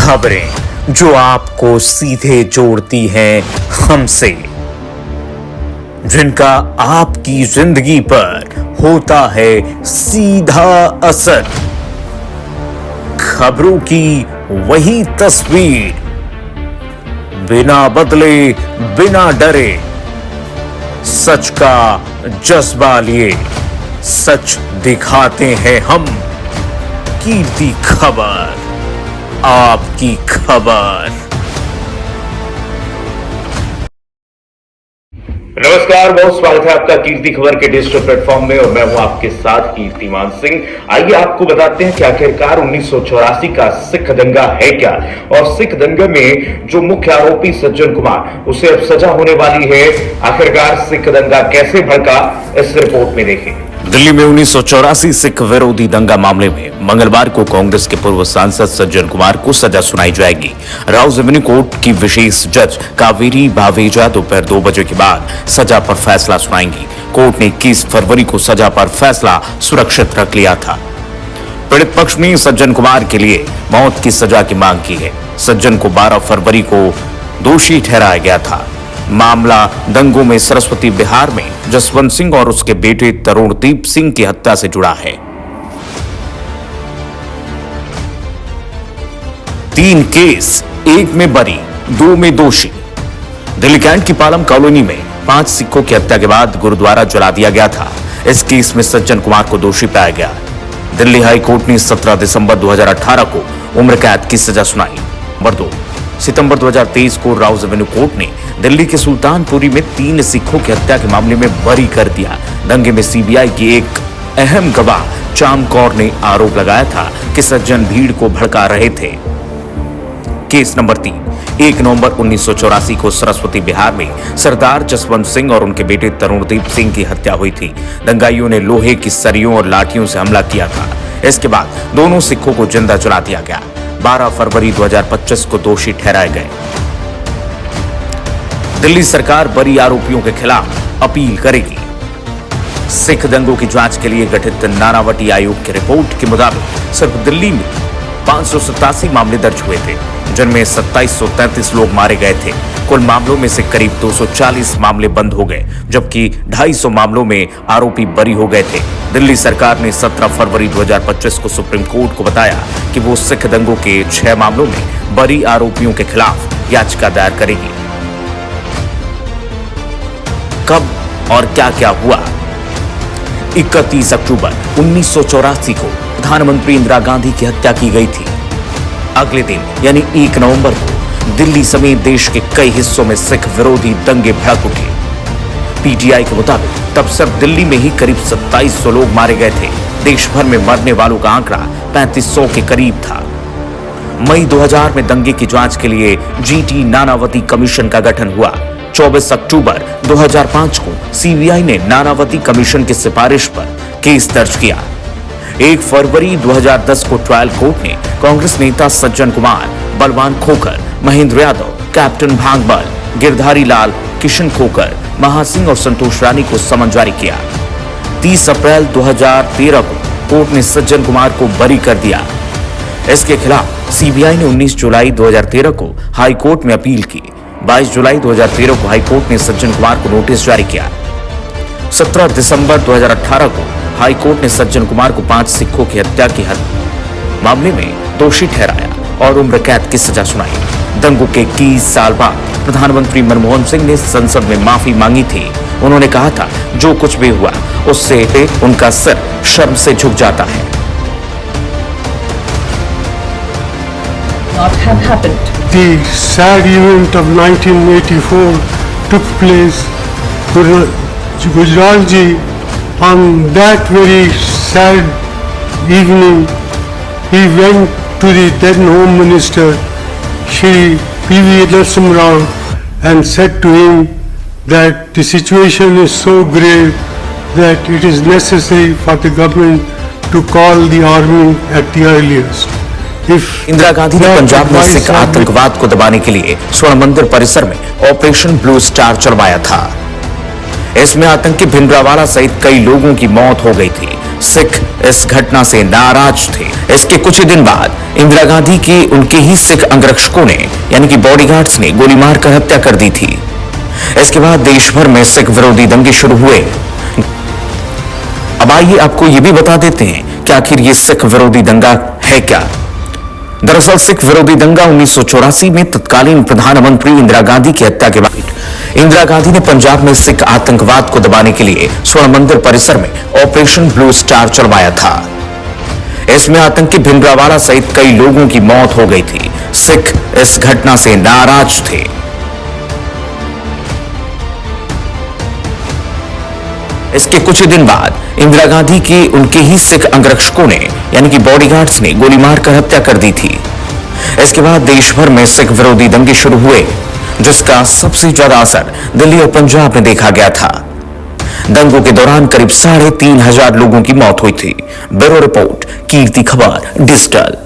खबरें जो आपको सीधे जोड़ती हैं हमसे, जिनका आपकी जिंदगी पर होता है सीधा असर। खबरों की वही तस्वीर, बिना बदले बिना डरे, सच का जज्बा लिए सच दिखाते हैं हम। कीर्ति खबर, आपकी खबर। नमस्कार, बहुत स्वागत है आपका कीर्ति खबर के डिजिटल प्लेटफॉर्म में और मैं हूं आपके साथ कीर्तिमान सिंह। आइए आपको बताते हैं कि आखिरकार 1984 का सिख दंगा है क्या, और सिख दंगे में जो मुख्य आरोपी सज्जन कुमार, उसे अब सजा होने वाली है। आखिरकार सिख दंगा कैसे भड़का, इस रिपोर्ट में देखें। दिल्ली में 1984 सिख विरोधी दंगा मामले में मंगलवार को कांग्रेस के पूर्व सांसद सज्जन कुमार को सजा सुनाई जाएगी। राउज एवेन्यू कोर्ट की विशेष जज कावेरी भावेजा दोपहर 2 बजे के बाद सजा पर फैसला सुनाएंगी। कोर्ट ने 21 फरवरी को सजा पर फैसला सुरक्षित रख लिया था। पीड़ित पक्ष ने सज्जन कुमार के लिए मौत की सजा की मांग की है। सज्जन को 12 फरवरी को दोषी ठहराया गया था। मामला दंगों में सरस्वती बिहार में जसवंत सिंह और उसके बेटे तरुणदीप सिंह की हत्या से जुड़ा है। 3 केस, 1 में बरी, 2 में दोषी। दिल्ली कैंट की पालम कॉलोनी में 5 सिखों की हत्या के बाद गुरुद्वारा जला दिया गया था। इस केस में सज्जन कुमार को दोषी पाया गया। दिल्ली हाई कोर्ट ने 17 दिसंबर 2018 को उम्र कैद की सजा सुनाई। नंबर 2, सितंबर 2023 को राउज एवेन्यू कोर्ट ने दिल्ली के सुल्तानपुरी में 3 सिखों की हत्या के मामले में बरी कर दिया। दंगे में सीबीआई की एक अहम गवाह चाम कौर ने आरोप लगाया था कि सज्जन भीड़ को भड़का रहे थे। केस नंबर 3, 1 नवंबर 1984 को सरस्वती बिहार में सरदार जसवंत सिंह और उनके बेटे तरुणदीप सिंह की हत्या हुई थी। दंगाइयों ने लोहे की सरियों और लाठियों से हमला किया था। इसके बाद दोनों सिखों को जिंदा जला दिया गया। 12 फरवरी 2025 को दोषी ठहराए गए। दिल्ली सरकार बरी आरोपियों के खिलाफ अपील करेगी। सिख दंगों की जांच के लिए गठित नानावटी आयोग की रिपोर्ट के मुताबिक सिर्फ दिल्ली में 587 मामले दर्ज हुए थे, जिनमें 2733 लोग मारे गए थे। कुल मामलों में से करीब 240 मामले बंद हो गए, जबकि 250 मामलों में आरोपी बरी हो गए थे। दिल्ली सरकार ने 17 फरवरी 2025 को सुप्रीम कोर्ट को बताया कि वो सिख दंगों के 6 मामलों में बरी आरोपियों के खिलाफ याचिका दायर करेगी। कब और क्या क्या हुआ? 31 अक्टूबर 1984 को प्रधानमंत्री इंदिरा गांधी की हत्या की गई थी। अगले दिन यानी 1 नवंबर को दिल्ली समेत देश के कई हिस्सों में सिख विरोधी दंगे भड़क उठे। पीटीआई के मुताबिक तब सिर्फ दिल्ली में ही करीब 2700 लोग मारे गए थे। देश भर में मरने वालों का आंकड़ा 3500 के करीब था। मई 2000 में दंगे की जांच के लिए जीटी नानावती कमीशन का गठन हुआ। 24 अक्टूबर 2005 को सीबीआई ने नानावती कमीशन की सिफारिश पर केस दर्ज किया। 1 फरवरी 2010 को ट्रायल कोर्ट ने कांग्रेस नेता सज्जन कुमार, बलवान खोखर, महेंद्र यादव, कैप्टन भांगबल, गिरधारी लाल, किशन खोकर, महासिंह और संतोष रानी को समन जारी किया। 30 अप्रैल 2013 को कोर्ट ने सज्जन कुमार को बरी कर दिया। इसके खिलाफ सीबीआई ने 19 जुलाई 2013 को हाई कोर्ट में अपील की। 22 जुलाई 2013 को हाई कोर्ट ने सज्जन कुमार को नोटिस जारी किया। 17 दिसंबर 2018 को हाई कोर्ट ने सज्जन कुमार को 5 सिखों की हत्या के मामले में दोषी ठहराया और उम्र कैद की सजा सुनाई। दंगों के 21 साल बाद प्रधानमंत्री मनमोहन सिंह ने संसद में माफी मांगी थी। उन्होंने कहा था, जो कुछ भी हुआ उससे उनका सिर शर्म से झुक जाता है। What have happened? The sad event of 1984 took place. Gujral ji, on that very sad evening, he went to the then Home Minister, Shri P.V. Narasimha Rao, and said to him that the situation is so grave that it is necessary for the government to call the army at the earliest. Indira Gandhi ने पंजाब में सिख आतंकवाद को दबाने के लिए स्वर्ण मंदिर परिसर में ऑपरेशन ब्लू स्टार चलवाया था। इसमें आतंकी भिंडरावाला सहित कई लोगों की मौत हो गई थी। सिख इस घटना से नाराज थे। इसके कुछ ही दिन बाद इंदिरा गांधी के उनके ही सिख अंगरक्षकों ने यानी कि बॉडीगार्ड्स ने गोली मारकर हत्या कर दी थी। इसके बाद देश भर में सिख विरोधी दंगे शुरू हुए। अब आइए आपको यह भी बता देते हैं कि आखिर ये सिख विरोधी दंगा है क्या। दरअसल सिख विरोधी दंगा 1984 में तत्कालीन प्रधानमंत्री इंदिरा गांधी की हत्या के बाद इंदिरा गांधी ने पंजाब में सिख आतंकवाद को दबाने के लिए स्वर्ण मंदिर परिसर में ऑपरेशन ब्लू स्टार चलवाया था। इसमें आतंकी भिंडरावाला सहित कई लोगों की मौत हो गई थी। सिख इस घटना से नाराज थे। इसके कुछ ही दिन बाद इंदिरा गांधी के उनके ही सिख अंगरक्षकों ने यानी कि बॉडीगार्ड्स ने गोली मारकर हत्या कर दी थी। इसके बाद देश भर में सिख विरोधी दंगे शुरू हुए, जिसका सबसे ज्यादा असर दिल्ली और पंजाब में देखा गया था। दंगों के दौरान करीब 3,500 लोगों की मौत हुई थी। ब्यूरो रिपोर्ट, कीर्ति खबर डिजिटल।